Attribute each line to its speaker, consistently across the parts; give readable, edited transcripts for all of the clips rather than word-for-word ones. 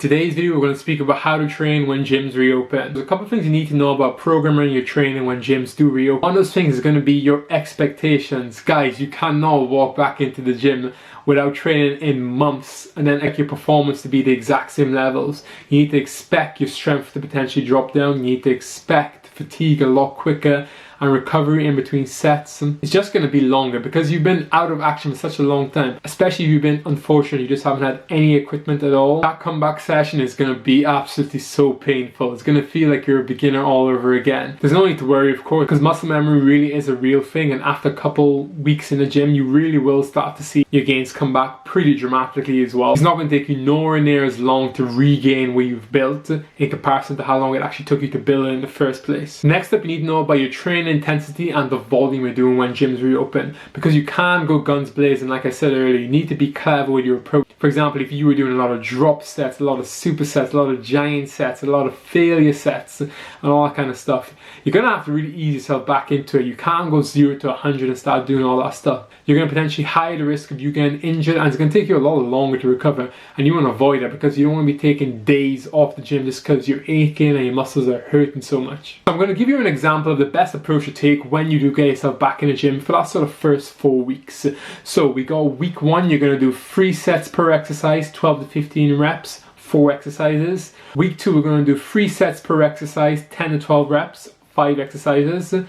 Speaker 1: Today's video we're going to speak about how to train when gyms reopen. There's a couple of things you need to know about programming your training when gyms do reopen. One of those things is going to be your expectations. Guys, you cannot walk back into the gym without training in months and then expect your performance to be the exact same levels. You need to expect your strength to potentially drop down. You need to expect fatigue a lot quicker and recovery in between sets. It's just going to be longer because you've been out of action for such a long time, especially if you've been unfortunate, you just haven't had any equipment at all. That comeback session is going to be absolutely so painful. It's going to feel like you're a beginner all over again. There's no need to worry, of course, because muscle memory really is a real thing, and after a couple weeks in the gym you really will start to see your gains come back pretty dramatically as well. It's not going to take you nowhere near as long to regain what you've built in comparison to how long it actually took you to build it in the first place. Next up, you need to know about your training intensity and the volume you're doing when gyms reopen, because you can go guns blazing. Like I said earlier, you need to be clever with your approach. For example, if you were doing a lot of drop sets, a lot of supersets, a lot of giant sets, a lot of failure sets and all that kind of stuff, you're going to have to really ease yourself back into it. You can't go 0 to 100 and start doing all that stuff. You're going to potentially higher the risk of you getting injured, and it's going to take you a lot longer to recover, and you want to avoid that because you don't want to be taking days off the gym just because you're aching and your muscles are hurting so much. I'm going to give you an example of the best approach to take when you do get yourself back in the gym for that sort of first 4 weeks. So we got week 1, you're going to do 3 sets per exercise, 12 to 15 reps, 4 exercises. Week 2, we're going to do 3 sets per exercise, 10 to 12 reps, 5 exercises.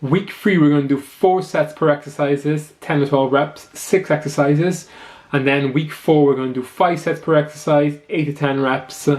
Speaker 1: Week 3, we're going to do 4 sets per exercises, 10 to 12 reps, 6 exercises. And then week 4, we're going to do 5 sets per exercise, 8 to 10 reps,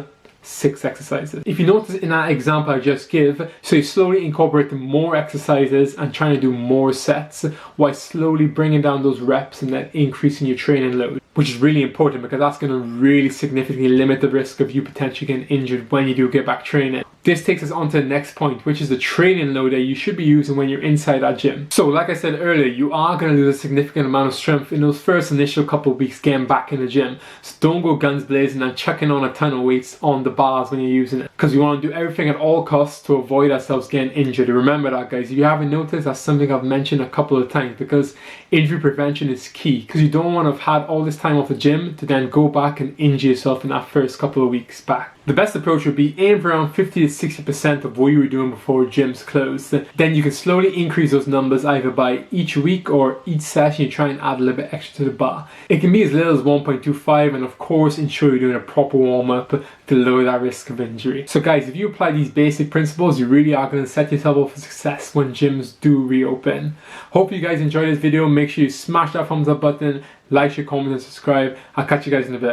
Speaker 1: 6 exercises. If you notice in that example I just gave, so you slowly incorporate more exercises and trying to do more sets while slowly bringing down those reps and then increasing your training load, which is really important because that's going to really significantly limit the risk of you potentially getting injured when you do get back training. This takes us on to the next point, which is the training load that you should be using when you're inside that gym. So like I said earlier, you are going to lose a significant amount of strength in those first initial couple of weeks getting back in the gym. So don't go guns blazing and chucking on a ton of weights on the bars when you're using it, because we want to do everything at all costs to avoid ourselves getting injured. Remember that, guys. If you haven't noticed, that's something I've mentioned a couple of times, because injury prevention is key, because you don't want to have had all this time off the gym to then go back and injure yourself in that first couple of weeks back. The best approach would be aim for around 50 to 60% of what you were doing before gyms closed. Then you can slowly increase those numbers either by each week or each session you try and add a little bit extra to the bar. It can be as little as 1.25, and of course ensure you're doing a proper warm-up to lower that risk of injury. So guys, if you apply these basic principles, you really are going to set yourself up for success when gyms do reopen. Hope you guys enjoyed this video. Make sure you smash that thumbs up button, like, share, comment and subscribe. I'll catch you guys in a bit.